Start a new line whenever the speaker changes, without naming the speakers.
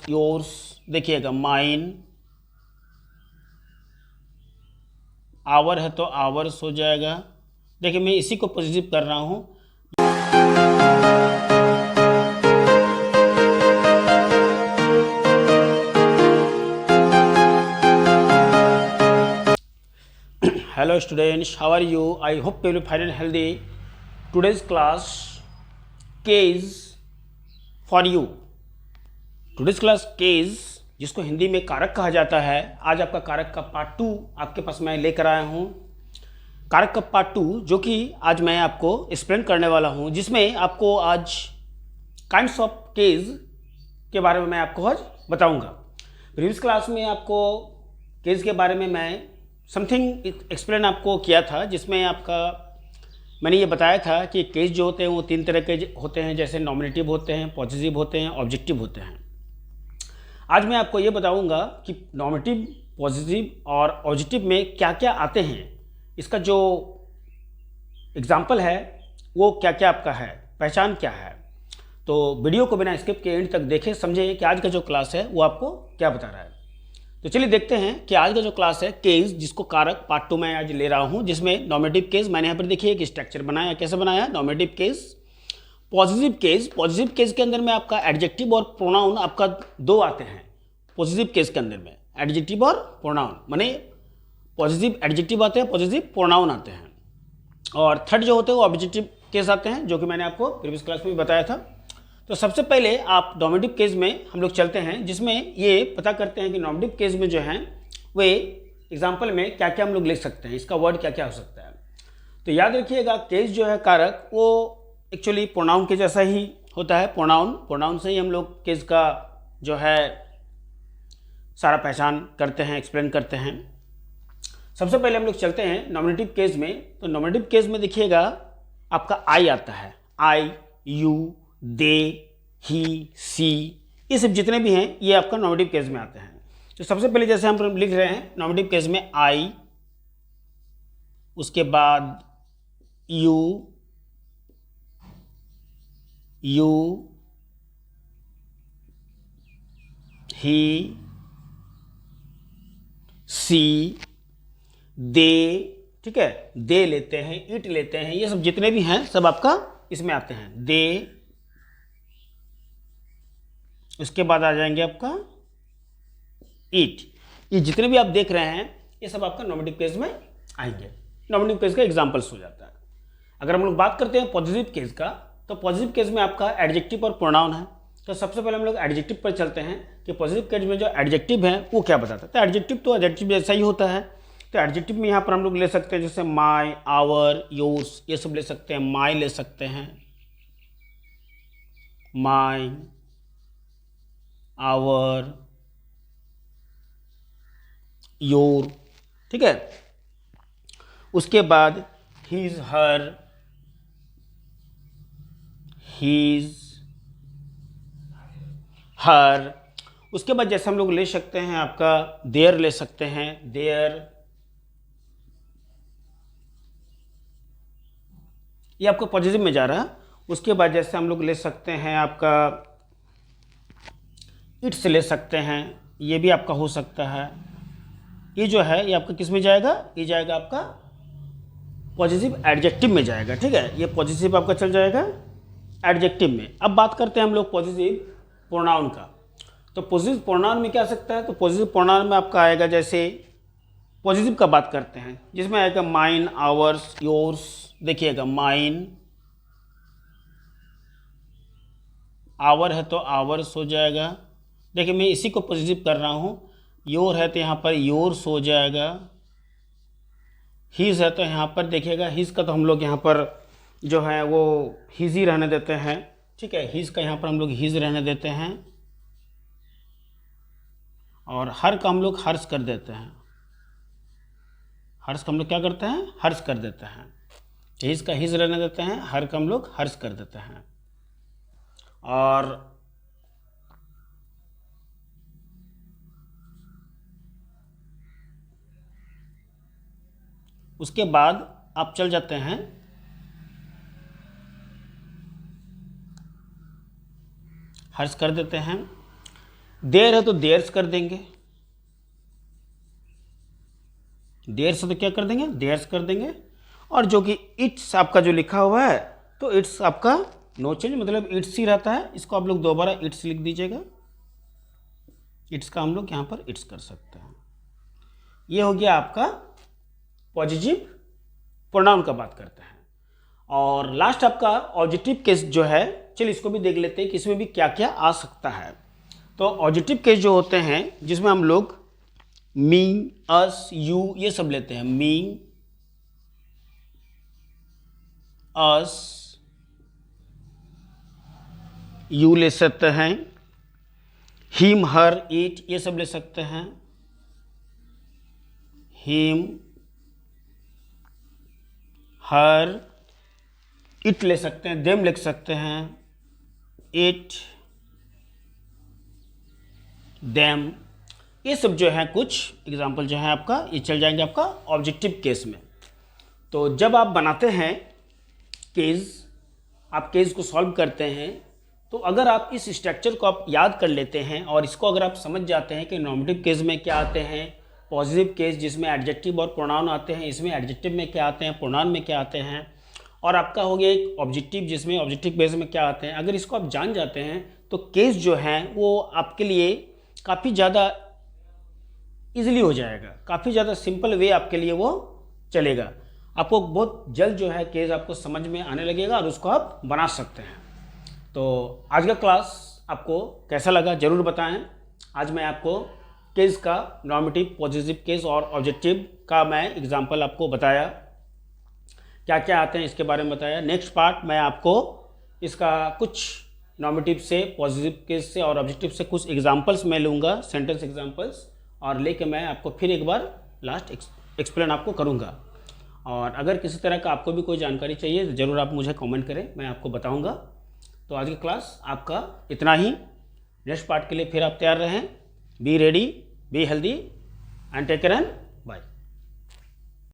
Yours, देखिएगा mine, our है तो आवर्स हो जाएगा। देखिए मैं इसी को पॉजिटिव कर रहा हूँ। Hello students, how are you? I hope you will be fine and healthy. Today's class K is for you. Today's class K is, जिसको हिंदी में कारक कहा जाता है। आज आपका कारक का पार्ट 2 आपके पास मैं लेकर आया हूँ। कारक का पार्ट 2 जो कि आज मैं आपको एक्सप्लेन करने वाला हूँ, जिसमें आपको आज काइंड्स ऑफ केज के बारे में मैं आपको आज बताऊँगा। प्रीवियस क्लास में आपको केज के बारे में मैं समथिंग एक्सप्लेन आपको किया था, जिसमें आपका मैंने ये बताया था कि केस जो होते हैं वो 3 तरह के होते हैं, जैसे नॉमिनेटिव होते हैं, पॉजिटिव होते हैं, ऑब्जेक्टिव होते हैं। आज मैं आपको ये बताऊंगा कि नॉमिनेटिव, पॉजिटिव और ऑब्जेक्टिव में क्या क्या आते हैं, इसका जो एग्जाम्पल है वो क्या क्या आपका है, पहचान क्या है। तो वीडियो को बिना स्किप के एंड तक देखें, समझे कि आज का जो क्लास है वो आपको क्या बता रहा है। तो चलिए देखते हैं कि आज का जो क्लास है केस, जिसको कारक पार्ट 2 में आज ले रहा हूं, जिसमें नॉमिनेटिव केस मैंने यहाँ पर देखिए एक स्ट्रक्चर बनाया। कैसे बनाया? Nominative case, positive case. Positive case के अंदर में आपका एडजेक्टिव और प्रोनाउन आपका 2 आते हैं। पॉजिटिव केस के अंदर में एडजेक्टिव और प्रोनाउन, माने पॉजिटिव एडजेक्टिव आते हैं, पॉजिटिव प्रोनाउन आते हैं। और थर्ड जो होते हैं वो ऑब्जेक्टिव केस आते हैं, जो कि मैंने आपको प्रीवियस क्लास में भी बताया था। तो सबसे पहले आप नॉमिनेटिव केस में हम लोग चलते हैं, जिसमें ये पता करते हैं कि नॉमिनेटिव केस में जो है वे एग्जाम्पल में क्या क्या हम लोग लिख सकते हैं, इसका वर्ड क्या क्या हो सकता है। तो याद रखिएगा केस जो है कारक वो एक्चुअली प्रोनाउन के जैसा ही होता है। प्रोनाउन से ही हम लोग केस का जो है सारा पहचान करते हैं, एक्सप्लेन करते हैं। सबसे पहले हम लोग चलते हैं नॉमिनेटिव केस में। तो नॉमिनेटिव केस में देखिएगा आपका आई आता है, आई, यू, दे, ही, सी, ये सब जितने भी हैं ये आपका नॉमिनेटिव केस में आते हैं। तो सबसे पहले जैसे हम लिख रहे हैं नॉमिनेटिव केस में आई, उसके बाद यू, ही, सी, दे, ठीक है, दे लेते हैं, इट लेते हैं, ये सब जितने भी हैं सब आपका इसमें आते हैं। दे, उसके बाद आ जाएंगे आपका ईट। ये जितने भी आप देख रहे हैं ये सब आपका नॉमिनेटिव केस में आएंगे। नॉमिनेटिव केस का एग्जांपल्स हो जाता है। अगर हम लोग बात करते हैं पॉजिटिव केस का, तो पॉजिटिव केस में आपका एडजेक्टिव और प्रोनाउन है। तो सबसे पहले हम लोग एडजेक्टिव पर चलते हैं कि पॉजिटिव केस में जो एडजेक्टिव है वो क्या बताता है। तो एडजेक्टिव तो एडजेक्टिव जैसा ही होता है। तो एडजेक्टिव में यहाँ पर हम लोग ले सकते हैं जैसे माई, आवर, योर्स, ये सब ले सकते हैं। माई ले सकते हैं, माई, आवर, योर, ठीक है। उसके बाद हीज, हर, हीज, हर। उसके बाद जैसे हम लोग ले सकते हैं आपका देयर ले सकते हैं, देयर, ये आपको पॉजिटिव में जा रहा है। उसके बाद जैसे हम लोग ले सकते हैं आपका इट्स ले सकते हैं, ये भी आपका हो सकता है। ये जो है ये आपका किस में जाएगा? ये जाएगा आपका पॉजिटिव एडजेक्टिव में जाएगा, ठीक है। ये पॉजिटिव आपका चल जाएगा एडजेक्टिव में। अब बात करते हैं हम लोग पॉजिटिव प्रोनाउन का। तो पॉजिटिव प्रोनाउन में क्या आ सकता है? तो पॉजिटिव प्रोनाउन में आपका आएगा, जैसे पॉजिटिव का बात करते हैं जिसमें आएगा माइन, आवर्स, योर्स। देखिएगा माइन, आवर है तो आवर्स हो जाएगा। देखिए मैं इसी को पॉजिटिव कर रहा हूँ। योर है तो यहाँ पर योर्स हो जाएगा। हीज है तो यहाँ पर देखिएगा हीज का तो हम लोग यहाँ पर जो है वो हीज ही रहने देते हैं, ठीक है। हीज का यहाँ पर हम लोग हीज रहने देते हैं। और हर का हम लोग हर्ष कर देते हैं। हर्ष का हम लोग क्या करते हैं? हर्ष कर देते हैं। हीज का हीज रहने देते हैं, हर का हम लोग हर्ष कर देते हैं। और उसके बाद आप चल जाते हैं हर्ष कर देते हैं। देयर है तो देयर्स कर देंगे, देयर्स है तो क्या कर देंगे, देयर्स कर देंगे। और जो कि इट्स आपका जो लिखा हुआ है तो इट्स आपका नो चेंज, मतलब इट्स ही रहता है, इसको आप लोग दोबारा इट्स लिख दीजिएगा। इट्स का हम लोग यहाँ पर इट्स कर सकते हैं। ये हो गया आपका पॉजिटिव प्रोनाउन का बात करते हैं। और लास्ट आपका ऑब्जेक्टिव केस जो है, चलिए इसको भी देख लेते हैं कि इसमें भी क्या क्या आ सकता है। तो ऑब्जेक्टिव केस जो होते हैं जिसमें हम लोग मी, अस, यू ये सब लेते हैं। मी, अस, यू ले सकते हैं, हिम, हर, इट ये सब ले सकते हैं। हिम, हर, इट ले सकते हैं, देम लिख सकते हैं, इट, देम, ये सब जो है कुछ एग्जाम्पल जो है आपका ये चल जाएंगे आपका ऑब्जेक्टिव केस में। तो जब आप बनाते हैं केस, आप केस को सॉल्व करते हैं, तो अगर आप इस स्ट्रक्चर को आप याद कर लेते हैं और इसको अगर आप समझ जाते हैं कि नॉमिनेटिव केस में क्या आते हैं, पॉजिटिव केस जिसमें एडजेक्टिव और प्रोनाउन आते हैं, इसमें एडजेक्टिव में क्या आते हैं, प्रोनाउन में क्या आते हैं, और आपका हो गया एक ऑब्जेक्टिव जिसमें ऑब्जेक्टिव केस में क्या आते हैं, अगर इसको आप जान जाते हैं तो केस जो है वो आपके लिए काफ़ी ज़्यादा ईजिली हो जाएगा, काफ़ी ज़्यादा सिंपल वे आपके लिए वो चलेगा। आपको बहुत जल्द जो है केस आपको समझ में आने लगेगा और उसको आप बना सकते हैं। तो आज का क्लास आपको कैसा लगा ज़रूर बताएं। आज मैं आपको केस का नॉमिनेटिव, पॉजिटिव केस और ऑब्जेक्टिव का मैं एग्जांपल आपको बताया, क्या क्या आते हैं इसके बारे में बताया। नेक्स्ट पार्ट मैं आपको इसका कुछ नॉमिनेटिव से, पॉजिटिव केस से और ऑब्जेक्टिव से कुछ एग्जांपल्स मैं लूँगा, सेंटेंस एग्जांपल्स, और लेके मैं आपको फिर एक बार लास्ट एक्सप्लेन आपको करूँगा। और अगर किसी तरह का आपको भी कोई जानकारी चाहिए तो ज़रूर आप मुझे कमेंट करें, मैं आपको बताऊँगा। तो आज की क्लास आपका इतना ही। नेक्स्ट पार्ट के लिए फिर आप तैयार रहें। Be ready, be healthy and take care and